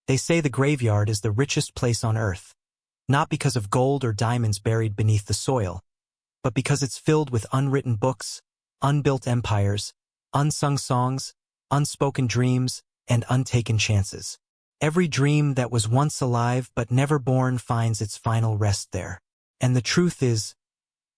They say the graveyard is the richest place on earth, not because of gold or diamonds buried beneath the soil, but because it's filled with unwritten books, unbuilt empires, unsung songs, unspoken dreams, and untaken chances. Every dream that was once alive but never born finds its final rest there. And the truth is,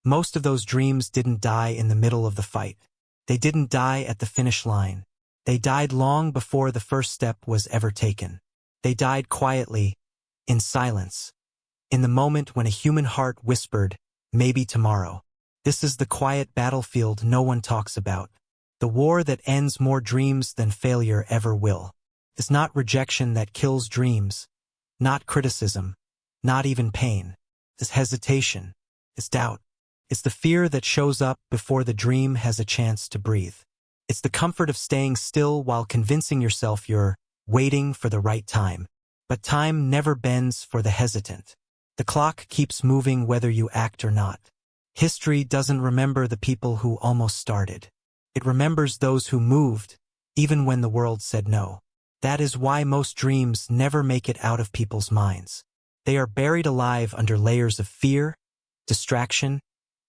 most of those dreams didn't die in the middle of the fight. They didn't die at the finish line. They died long before the first step was ever taken. They died quietly, in silence, in the moment when a human heart whispered, maybe tomorrow. This is the quiet battlefield no one talks about. The war that ends more dreams than failure ever will. It's not rejection that kills dreams, not criticism, not even pain. It's hesitation, it's doubt. It's the fear that shows up before the dream has a chance to breathe. It's the comfort of staying still while convincing yourself you're waiting for the right time. But time never bends for the hesitant. The clock keeps moving whether you act or not. History doesn't remember the people who almost started. It remembers those who moved, even when the world said no. That is why most dreams never make it out of people's minds. They are buried alive under layers of fear, distraction,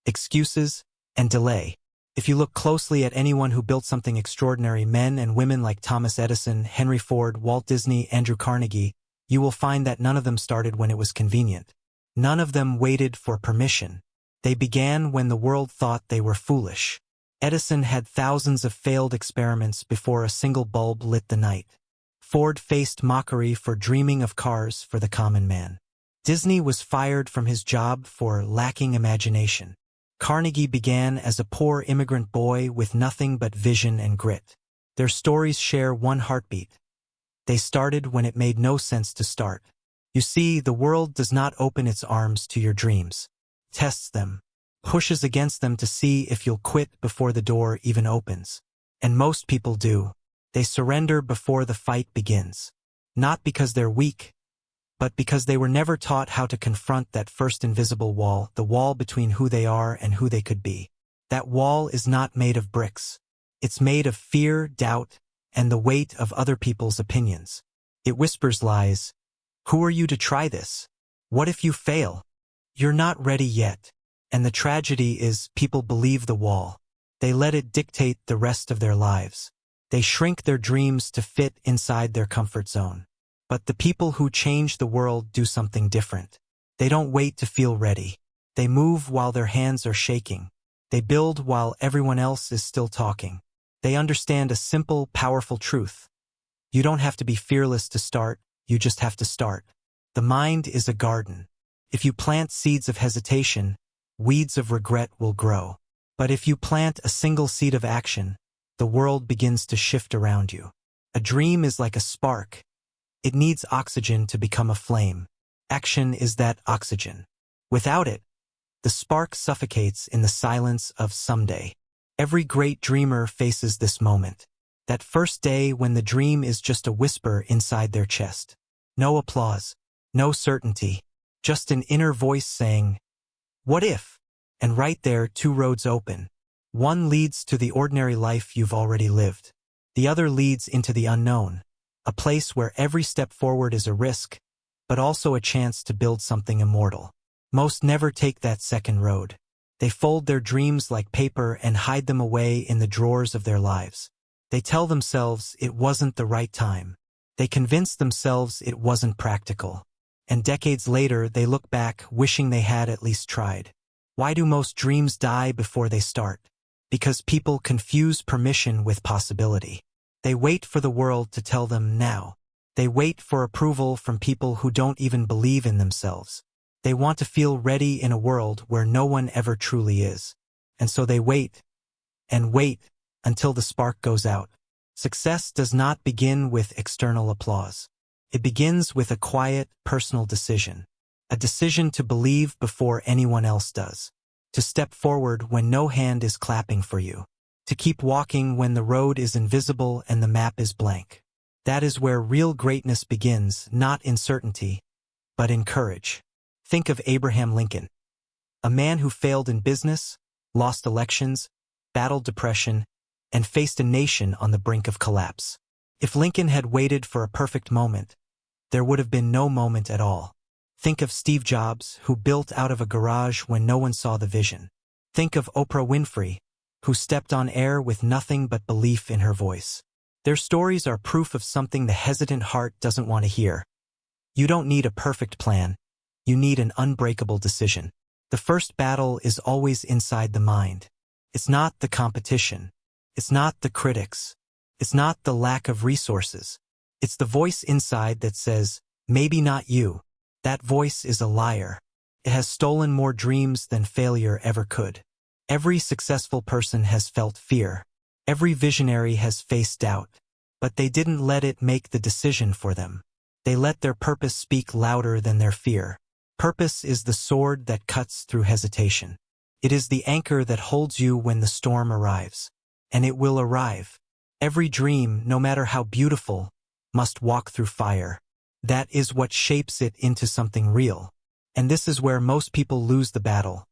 excuses, and delay. If you look closely at anyone who built something extraordinary, men and women like Thomas Edison, Henry Ford, Walt Disney, Andrew Carnegie, you will find that none of them started when it was convenient. None of them waited for permission. They began when the world thought they were foolish. Edison had thousands of failed experiments before a single bulb lit the night. Ford faced mockery for dreaming of cars for the common man. Disney was fired from his job for lacking imagination. Carnegie began as a poor immigrant boy with nothing but vision and grit. Their stories share one heartbeat. They started when it made no sense to start. You see, the world does not open its arms to your dreams. Tests them, pushes against them to see if you'll quit before the door even opens. And most people do. They surrender before the fight begins. Not because they're weak, but because they were never taught how to confront that first invisible wall, the wall between who they are and who they could be. That wall is not made of bricks. It's made of fear, doubt, and the weight of other people's opinions. It whispers lies. Who are you to try this? What if you fail? You're not ready yet. And the tragedy is people believe the wall. They let it dictate the rest of their lives. They shrink their dreams to fit inside their comfort zone. But the people who change the world do something different. They don't wait to feel ready. They move while their hands are shaking. They build while everyone else is still talking. They understand a simple, powerful truth. You don't have to be fearless to start, you just have to start. The mind is a garden. If you plant seeds of hesitation, weeds of regret will grow. But if you plant a single seed of action, the world begins to shift around you. A dream is like a spark. It needs oxygen to become a flame. Action is that oxygen. Without it, the spark suffocates in the silence of someday. Every great dreamer faces this moment. That first day when the dream is just a whisper inside their chest. No applause, no certainty, just an inner voice saying, "What if?" And right there, two roads open. One leads to the ordinary life you've already lived. The other leads into the unknown. A place where every step forward is a risk, but also a chance to build something immortal. Most never take that second road. They fold their dreams like paper and hide them away in the drawers of their lives. They tell themselves it wasn't the right time. They convince themselves it wasn't practical. And decades later, they look back wishing they had at least tried. Why do most dreams die before they start? Because people confuse permission with possibility. They wait for the world to tell them now. They wait for approval from people who don't even believe in themselves. They want to feel ready in a world where no one ever truly is. And so they wait, and wait, until the spark goes out. Success does not begin with external applause. It begins with a quiet, personal decision. A decision to believe before anyone else does. To step forward when no hand is clapping for you. To keep walking when the road is invisible and the map is blank. That is where real greatness begins, not in certainty, but in courage. Think of Abraham Lincoln. A man who failed in business, lost elections, battled depression, and faced a nation on the brink of collapse. If Lincoln had waited for a perfect moment, there would have been no moment at all. Think of Steve Jobs, who built out of a garage when no one saw the vision. Think of Oprah Winfrey, who stepped on air with nothing but belief in her voice. Their stories are proof of something the hesitant heart doesn't want to hear. You don't need a perfect plan. You need an unbreakable decision. The first battle is always inside the mind. It's not the competition. It's not the critics. It's not the lack of resources. It's the voice inside that says, maybe not you. That voice is a liar. It has stolen more dreams than failure ever could. Every successful person has felt fear. Every visionary has faced doubt. But they didn't let it make the decision for them. They let their purpose speak louder than their fear. Purpose is the sword that cuts through hesitation. It is the anchor that holds you when the storm arrives. And it will arrive. Every dream, no matter how beautiful, must walk through fire. That is what shapes it into something real. And this is where most people lose the battle.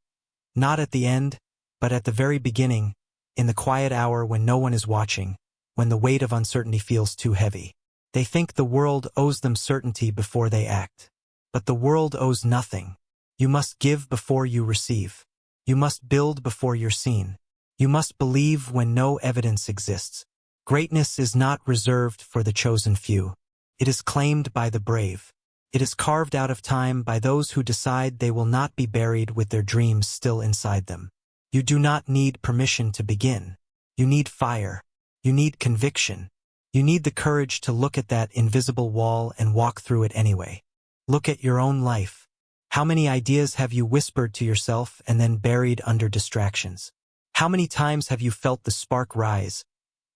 Not at the end, but at the very beginning, in the quiet hour when no one is watching, when the weight of uncertainty feels too heavy. They think the world owes them certainty before they act. But the world owes nothing. You must give before you receive. You must build before you're seen. You must believe when no evidence exists. Greatness is not reserved for the chosen few. It is claimed by the brave. It is carved out of time by those who decide they will not be buried with their dreams still inside them. You do not need permission to begin. You need fire. You need conviction. You need the courage to look at that invisible wall and walk through it anyway. Look at your own life. How many ideas have you whispered to yourself and then buried under distractions? How many times have you felt the spark rise,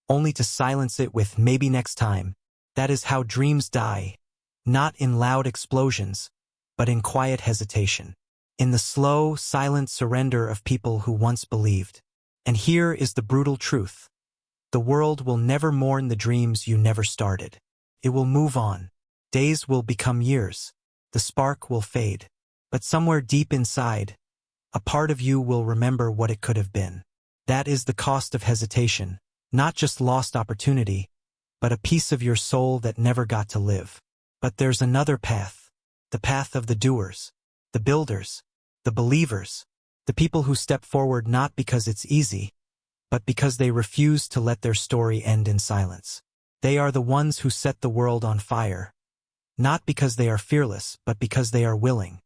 only to silence it with maybe next time? That is how dreams die, not in loud explosions, but in quiet hesitation, in the slow, silent surrender of people who once believed. And here is the brutal truth. The world will never mourn the dreams you never started. It will move on. Days will become years. The spark will fade. But somewhere deep inside, a part of you will remember what it could have been. That is the cost of hesitation, not just lost opportunity, but a piece of your soul that never got to live. But there's another path, the path of the doers, the builders, the believers, the people who step forward not because it's easy, but because they refuse to let their story end in silence. They are the ones who set the world on fire, not because they are fearless, but because they are willing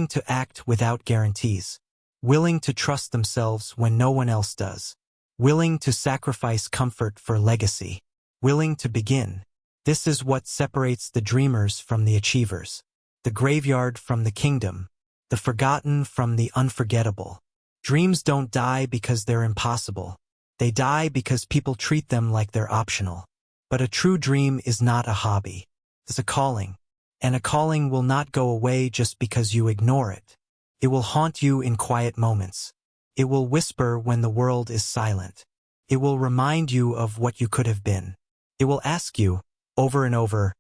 to act without guarantees, willing to trust themselves when no one else does, willing to sacrifice comfort for legacy, willing to begin. This is what separates the dreamers from the achievers, the graveyard from the kingdom, the forgotten from the unforgettable. Dreams don't die because they're impossible. They die because people treat them like they're optional. But a true dream is not a hobby. It's a calling. And a calling will not go away just because you ignore it. It will haunt you in quiet moments. It will whisper when the world is silent. It will remind you of what you could have been. It will ask you, over and over,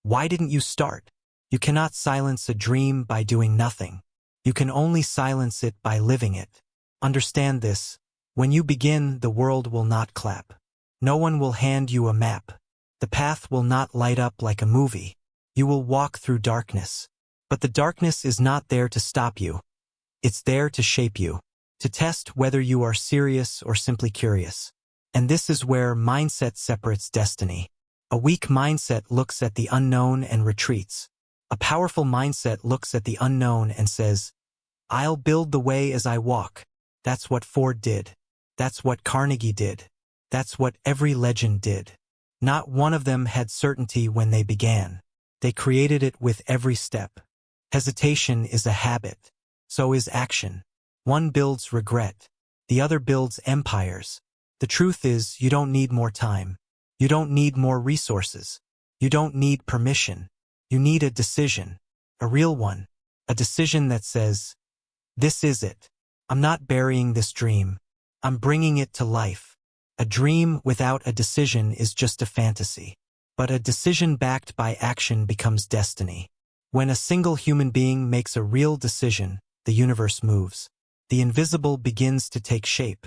why didn't you start? You cannot silence a dream by doing nothing. You can only silence it by living it. Understand this. When you begin, the world will not clap. No one will hand you a map. The path will not light up like a movie. You will walk through darkness. But the darkness is not there to stop you. It's there to shape you, to test whether you are serious or simply curious. And this is where mindset separates destiny. A weak mindset looks at the unknown and retreats. A powerful mindset looks at the unknown and says, I'll build the way as I walk. That's what Ford did. That's what Carnegie did. That's what every legend did. Not one of them had certainty when they began. They created it with every step. Hesitation is a habit. So is action. One builds regret. The other builds empires. The truth is, you don't need more time. You don't need more resources. You don't need permission. You need a decision. A real one. A decision that says, this is it. I'm not burying this dream. I'm bringing it to life. A dream without a decision is just a fantasy. But a decision backed by action becomes destiny. When a single human being makes a real decision, the universe moves. The invisible begins to take shape.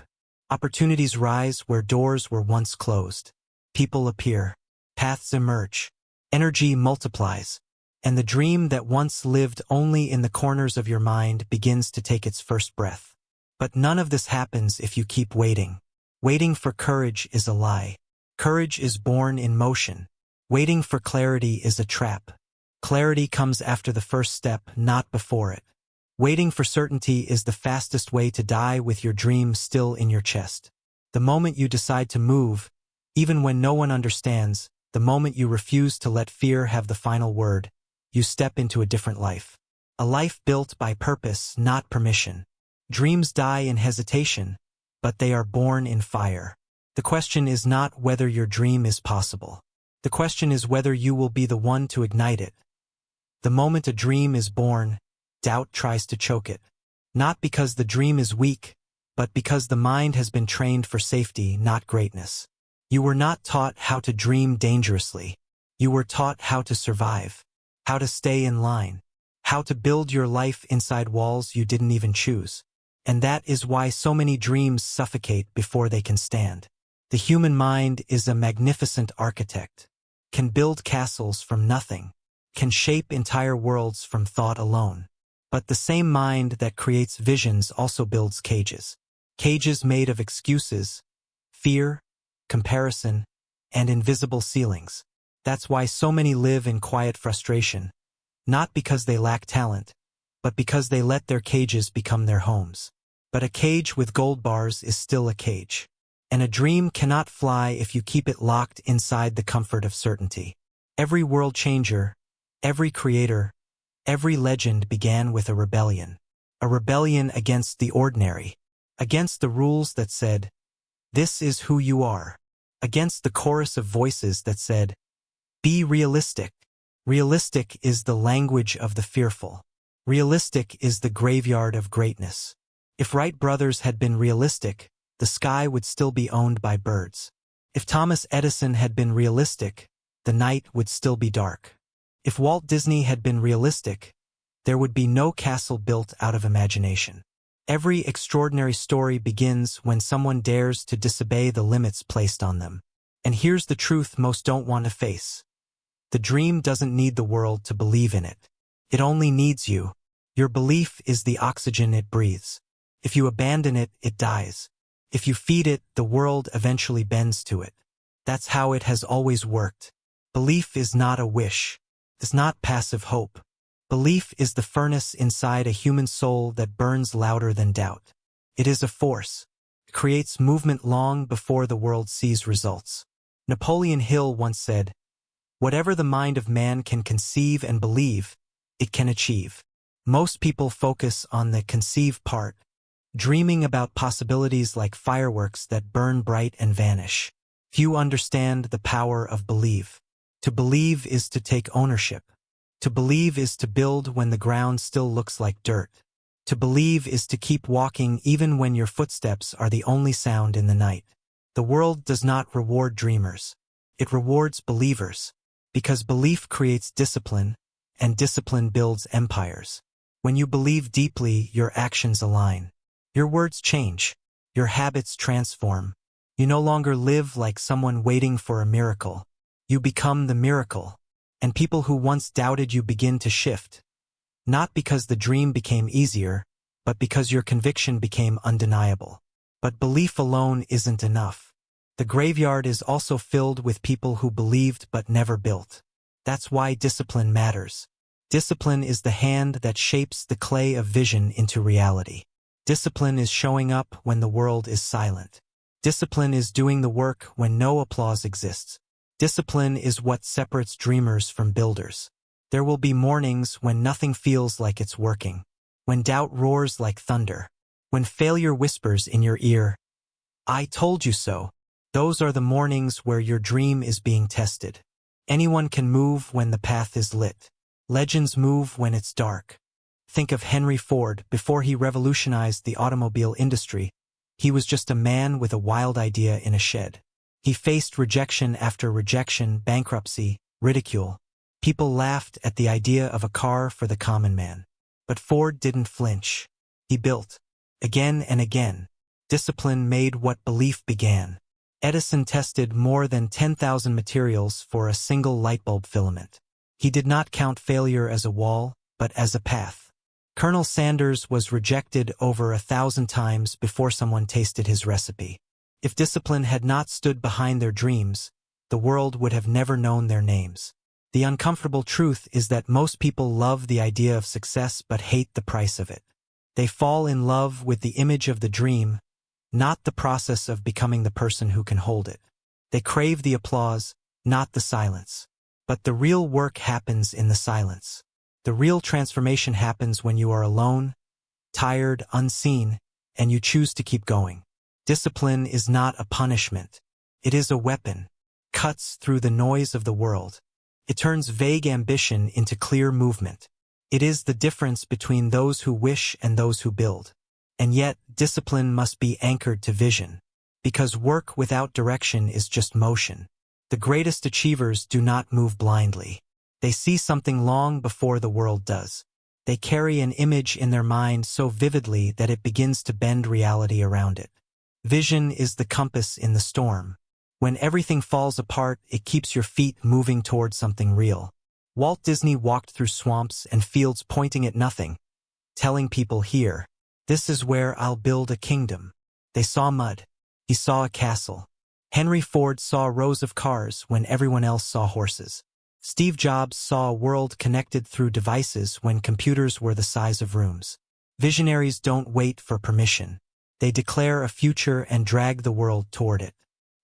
Opportunities rise where doors were once closed. People appear. Paths emerge. Energy multiplies. And the dream that once lived only in the corners of your mind begins to take its first breath. But none of this happens if you keep waiting. Waiting for courage is a lie. Courage is born in motion. Waiting for clarity is a trap. Clarity comes after the first step, not before it. Waiting for certainty is the fastest way to die with your dream still in your chest. The moment you decide to move, even when no one understands, the moment you refuse to let fear have the final word, you step into a different life. A life built by purpose, not permission. Dreams die in hesitation, but they are born in fire. The question is not whether your dream is possible. The question is whether you will be the one to ignite it. The moment a dream is born, doubt tries to choke it. Not because the dream is weak, but because the mind has been trained for safety, not greatness. You were not taught how to dream dangerously. You were taught how to survive, how to stay in line, how to build your life inside walls you didn't even choose. And that is why so many dreams suffocate before they can stand. The human mind is a magnificent architect, can build castles from nothing, can shape entire worlds from thought alone. But the same mind that creates visions also builds cages. Cages made of excuses, fear, comparison, and invisible ceilings. That's why so many live in quiet frustration, not because they lack talent, but because they let their cages become their homes. But a cage with gold bars is still a cage. And a dream cannot fly if you keep it locked inside the comfort of certainty. Every world changer, every creator, every legend began with a rebellion. A rebellion against the ordinary, against the rules that said, "This is who you are," against the chorus of voices that said, "Be realistic." Realistic is the language of the fearful. Realistic is the graveyard of greatness. If Wright brothers had been realistic, the sky would still be owned by birds. If Thomas Edison had been realistic, the night would still be dark. If Walt Disney had been realistic, there would be no castle built out of imagination. Every extraordinary story begins when someone dares to disobey the limits placed on them. And here's the truth most don't want to face. The dream doesn't need the world to believe in it. It only needs you. Your belief is the oxygen it breathes. If you abandon it, it dies. If you feed it, the world eventually bends to it. That's how it has always worked. Belief is not a wish. It's not passive hope. Belief is the furnace inside a human soul that burns louder than doubt. It is a force. It creates movement long before the world sees results. Napoleon Hill once said, "Whatever the mind of man can conceive and believe, it can achieve." Most people focus on the conceive part, dreaming about possibilities like fireworks that burn bright and vanish. Few understand the power of believe. To believe is to take ownership. To believe is to build when the ground still looks like dirt. To believe is to keep walking even when your footsteps are the only sound in the night. The world does not reward dreamers. It rewards believers, because belief creates discipline, and discipline builds empires. When you believe deeply, your actions align. Your words change. Your habits transform. You no longer live like someone waiting for a miracle. You become the miracle. And people who once doubted you begin to shift. Not because the dream became easier, but because your conviction became undeniable. But belief alone isn't enough. The graveyard is also filled with people who believed but never built. That's why discipline matters. Discipline is the hand that shapes the clay of vision into reality. Discipline is showing up when the world is silent. Discipline is doing the work when no applause exists. Discipline is what separates dreamers from builders. There will be mornings when nothing feels like it's working, when doubt roars like thunder, when failure whispers in your ear, "I told you so." Those are the mornings where your dream is being tested. Anyone can move when the path is lit. Legends move when it's dark. Think of Henry Ford. Before he revolutionized the automobile industry, he was just a man with a wild idea in a shed. He faced rejection after rejection, bankruptcy, ridicule. People laughed at the idea of a car for the common man. But Ford didn't flinch. He built. Again and again. Discipline made what belief began. Edison tested more than 10,000 materials for a single light bulb filament. He did not count failure as a wall, but as a path. Colonel Sanders was rejected over 1,000 times before someone tasted his recipe. If discipline had not stood behind their dreams, the world would have never known their names. The uncomfortable truth is that most people love the idea of success but hate the price of it. They fall in love with the image of the dream, not the process of becoming the person who can hold it. They crave the applause, not the silence. But the real work happens in the silence. The real transformation happens when you are alone, tired, unseen, and you choose to keep going. Discipline is not a punishment. It is a weapon. Cuts through the noise of the world. It turns vague ambition into clear movement. It is the difference between those who wish and those who build. And yet, discipline must be anchored to vision. Because work without direction is just motion. The greatest achievers do not move blindly. They see something long before the world does. They carry an image in their mind so vividly that it begins to bend reality around it. Vision is the compass in the storm. When everything falls apart, it keeps your feet moving toward something real. Walt Disney walked through swamps and fields pointing at nothing, telling people here, "This is where I'll build a kingdom." They saw mud. He saw a castle. Henry Ford saw rows of cars when everyone else saw horses. Steve Jobs saw a world connected through devices when computers were the size of rooms. Visionaries don't wait for permission. They declare a future and drag the world toward it.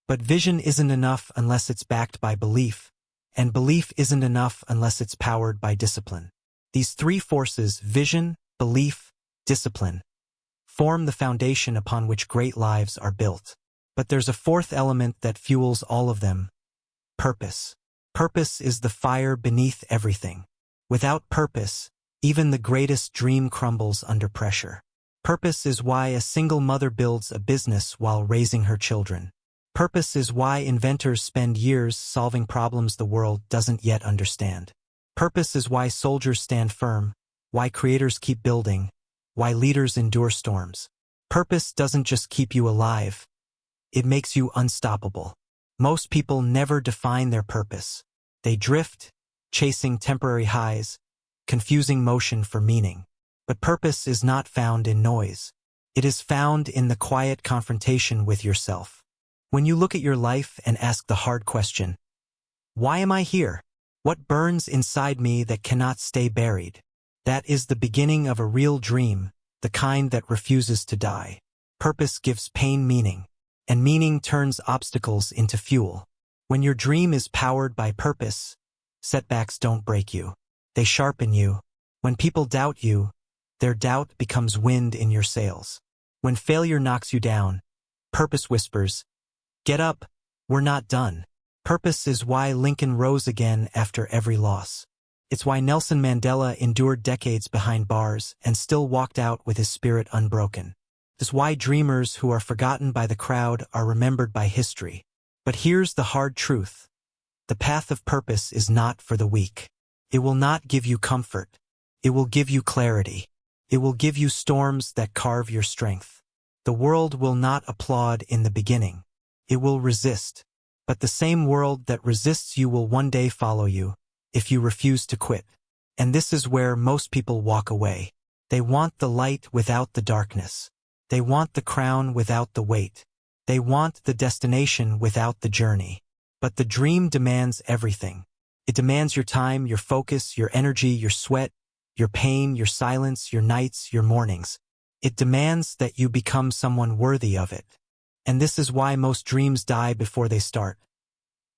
But vision isn't enough unless it's backed by belief, and belief isn't enough unless it's powered by discipline. These three forces, vision, belief, discipline, form the foundation upon which great lives are built. But there's a fourth element that fuels all of them: purpose. Purpose is the fire beneath everything. Without purpose, even the greatest dream crumbles under pressure. Purpose is why a single mother builds a business while raising her children. Purpose is why inventors spend years solving problems the world doesn't yet understand. Purpose is why soldiers stand firm, why creators keep building, why leaders endure storms. Purpose doesn't just keep you alive, it makes you unstoppable. Most people never define their purpose. They drift, chasing temporary highs, confusing motion for meaning. But purpose is not found in noise. It is found in the quiet confrontation with yourself. When you look at your life and ask the hard question, why am I here? What burns inside me that cannot stay buried? That is the beginning of a real dream, the kind that refuses to die. Purpose gives pain meaning, and meaning turns obstacles into fuel. When your dream is powered by purpose, setbacks don't break you. They sharpen you. When people doubt you, their doubt becomes wind in your sails. When failure knocks you down, purpose whispers, "Get up, we're not done." Purpose is why Lincoln rose again after every loss. It's why Nelson Mandela endured decades behind bars and still walked out with his spirit unbroken. It's why dreamers who are forgotten by the crowd are remembered by history. But here's the hard truth. The path of purpose is not for the weak. It will not give you comfort. It will give you clarity. It will give you storms that carve your strength. The world will not applaud in the beginning. It will resist. But the same world that resists you will one day follow you, if you refuse to quit. And this is where most people walk away. They want the light without the darkness. They want the crown without the weight. They want the destination without the journey. But the dream demands everything. It demands your time, your focus, your energy, your sweat, your pain, your silence, your nights, your mornings. It demands that you become someone worthy of it. And this is why most dreams die before they start.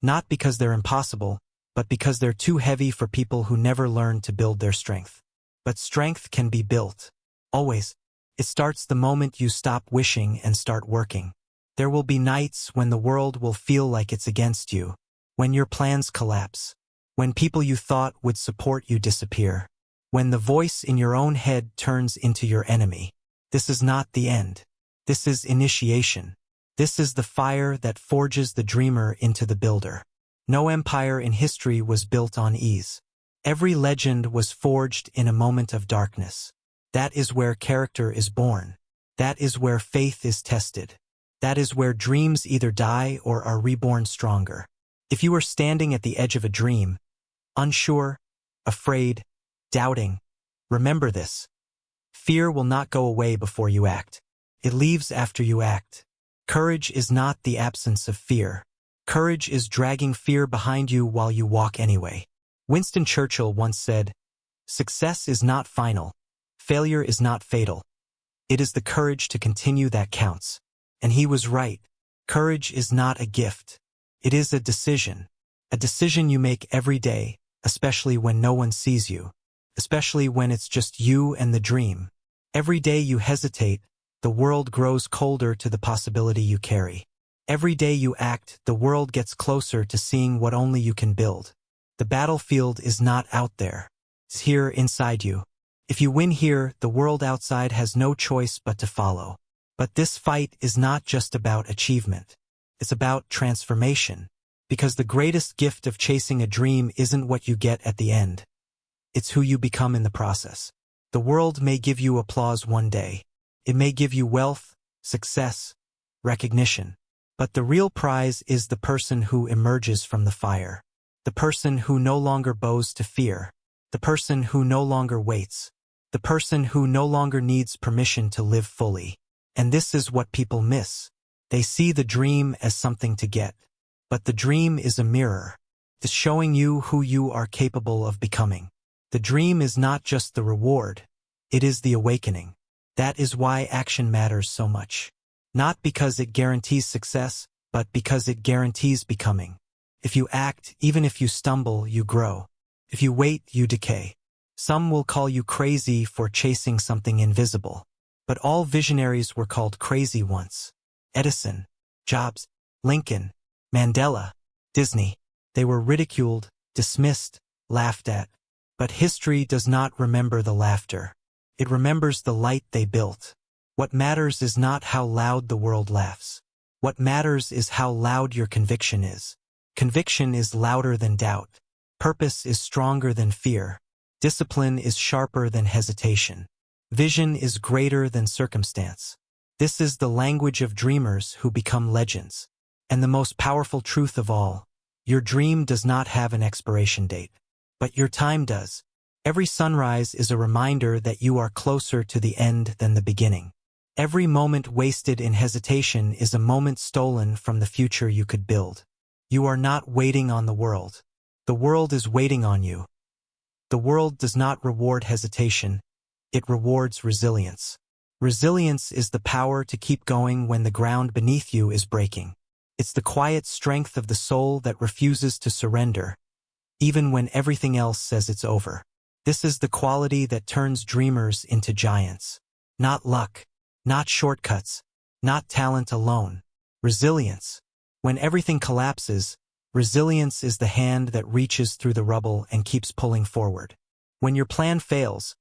Not because they're impossible, but because they're too heavy for people who never learn to build their strength. But strength can be built. Always. It starts the moment you stop wishing and start working. There will be nights when the world will feel like it's against you, when your plans collapse, when people you thought would support you disappear, when the voice in your own head turns into your enemy. This is not the end. This is initiation. This is the fire that forges the dreamer into the builder. No empire in history was built on ease. Every legend was forged in a moment of darkness. That is where character is born. That is where faith is tested. That is where dreams either die or are reborn stronger. If you are standing at the edge of a dream, unsure, afraid, doubting. Remember this. Fear will not go away before you act. It leaves after you act. Courage is not the absence of fear. Courage is dragging fear behind you while you walk anyway. Winston Churchill once said, "Success is not final. Failure is not fatal. It is the courage to continue that counts." And he was right. Courage is not a gift. It is a decision. A decision you make every day, especially when no one sees you. Especially when it's just you and the dream. Every day you hesitate, the world grows colder to the possibility you carry. Every day you act, the world gets closer to seeing what only you can build. The battlefield is not out there. It's here inside you. If you win here, the world outside has no choice but to follow. But this fight is not just about achievement. It's about transformation. Because the greatest gift of chasing a dream isn't what you get at the end. It's who you become in the process. The world may give you applause one day. It may give you wealth, success, recognition. But the real prize is the person who emerges from the fire. The person who no longer bows to fear. The person who no longer waits. The person who no longer needs permission to live fully. And this is what people miss. They see the dream as something to get. But the dream is a mirror. It's showing you who you are capable of becoming. The dream is not just the reward. It is the awakening. That is why action matters so much. Not because it guarantees success, but because it guarantees becoming. If you act, even if you stumble, you grow. If you wait, you decay. Some will call you crazy for chasing something invisible. But all visionaries were called crazy once. Edison, Jobs, Lincoln, Mandela, Disney. They were ridiculed, dismissed, laughed at. But history does not remember the laughter. It remembers the light they built. What matters is not how loud the world laughs. What matters is how loud your conviction is. Conviction is louder than doubt. Purpose is stronger than fear. Discipline is sharper than hesitation. Vision is greater than circumstance. This is the language of dreamers who become legends. And the most powerful truth of all, your dream does not have an expiration date. But your time does. Every sunrise is a reminder that you are closer to the end than the beginning. Every moment wasted in hesitation is a moment stolen from the future you could build. You are not waiting on the world. The world is waiting on you. The world does not reward hesitation. It rewards resilience. Resilience is the power to keep going when the ground beneath you is breaking. It's the quiet strength of the soul that refuses to surrender, even when everything else says it's over. This is the quality that turns dreamers into giants. Not luck, not shortcuts, not talent alone. Resilience. When everything collapses, resilience is the hand that reaches through the rubble and keeps pulling forward. When your plan fails,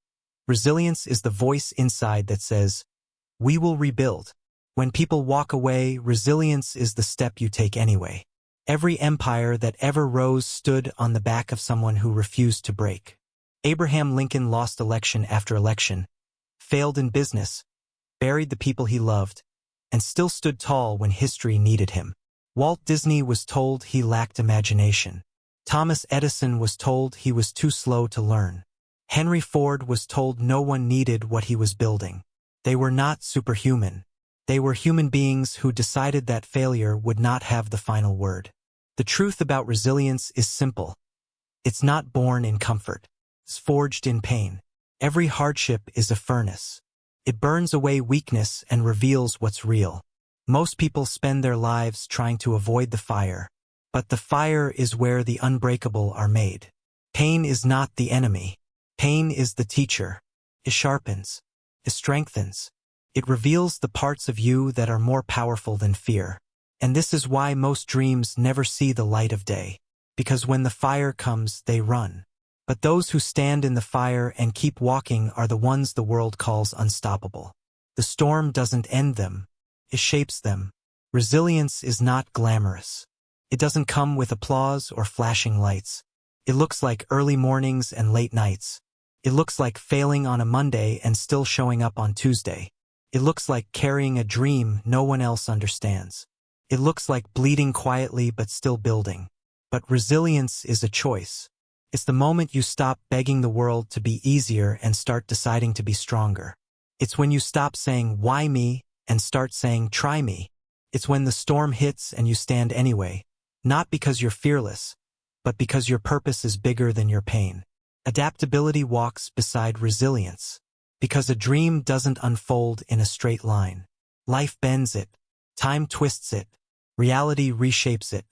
resilience is the voice inside that says, "We will rebuild." When people walk away, resilience is the step you take anyway. Every empire that ever rose stood on the back of someone who refused to break. Abraham Lincoln lost election after election, failed in business, buried the people he loved, and still stood tall when history needed him. Walt Disney was told he lacked imagination. Thomas Edison was told he was too slow to learn. Henry Ford was told no one needed what he was building. They were not superhuman. They were human beings who decided that failure would not have the final word. The truth about resilience is simple. It's not born in comfort. It's forged in pain. Every hardship is a furnace. It burns away weakness and reveals what's real. Most people spend their lives trying to avoid the fire. But the fire is where the unbreakable are made. Pain is not the enemy. Pain is the teacher. It sharpens. It strengthens. It reveals the parts of you that are more powerful than fear. And this is why most dreams never see the light of day. Because when the fire comes, they run. But those who stand in the fire and keep walking are the ones the world calls unstoppable. The storm doesn't end them. It shapes them. Resilience is not glamorous. It doesn't come with applause or flashing lights. It looks like early mornings and late nights. It looks like failing on a Monday and still showing up on Tuesday. It looks like carrying a dream no one else understands. It looks like bleeding quietly but still building. But resilience is a choice. It's the moment you stop begging the world to be easier and start deciding to be stronger. It's when you stop saying, "Why me?" and start saying, "Try me." It's when the storm hits and you stand anyway, not because you're fearless, but because your purpose is bigger than your pain. Adaptability walks beside resilience, because a dream doesn't unfold in a straight line. Life bends it, time twists it, reality reshapes it.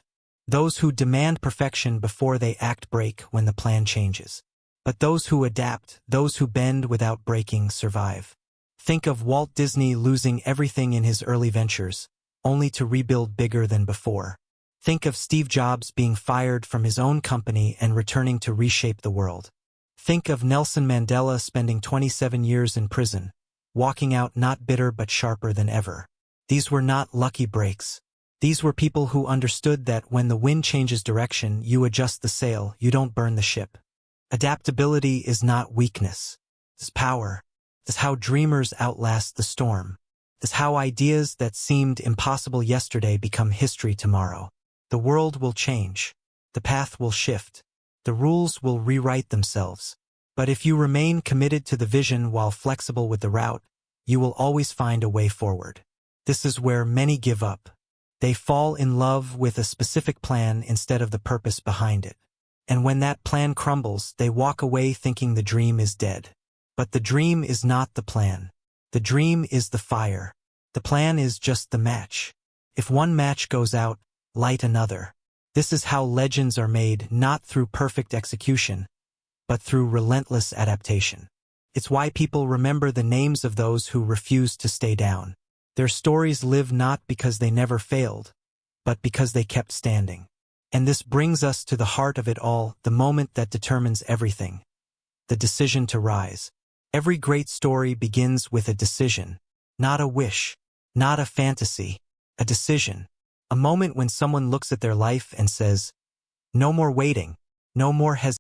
Those who demand perfection before they act break when the plan changes. But those who adapt, those who bend without breaking, survive. Think of Walt Disney losing everything in his early ventures, only to rebuild bigger than before. Think of Steve Jobs being fired from his own company and returning to reshape the world. Think of Nelson Mandela spending 27 years in prison, walking out not bitter but sharper than ever. These were not lucky breaks. These were people who understood that when the wind changes direction, you adjust the sail, you don't burn the ship. Adaptability is not weakness. It's power. It's how dreamers outlast the storm. It's how ideas that seemed impossible yesterday become history tomorrow. The world will change. The path will shift. The rules will rewrite themselves. But if you remain committed to the vision while flexible with the route, you will always find a way forward. This is where many give up. They fall in love with a specific plan instead of the purpose behind it. And when that plan crumbles, they walk away thinking the dream is dead. But the dream is not the plan. The dream is the fire. The plan is just the match. If one match goes out, light another. This is how legends are made, not through perfect execution, but through relentless adaptation. It's why people remember the names of those who refused to stay down. Their stories live not because they never failed, but because they kept standing. And this brings us to the heart of it all, the moment that determines everything. The decision to rise. Every great story begins with a decision, not a wish, not a fantasy, a decision. A moment when someone looks at their life and says, "No more waiting, no more hesitation."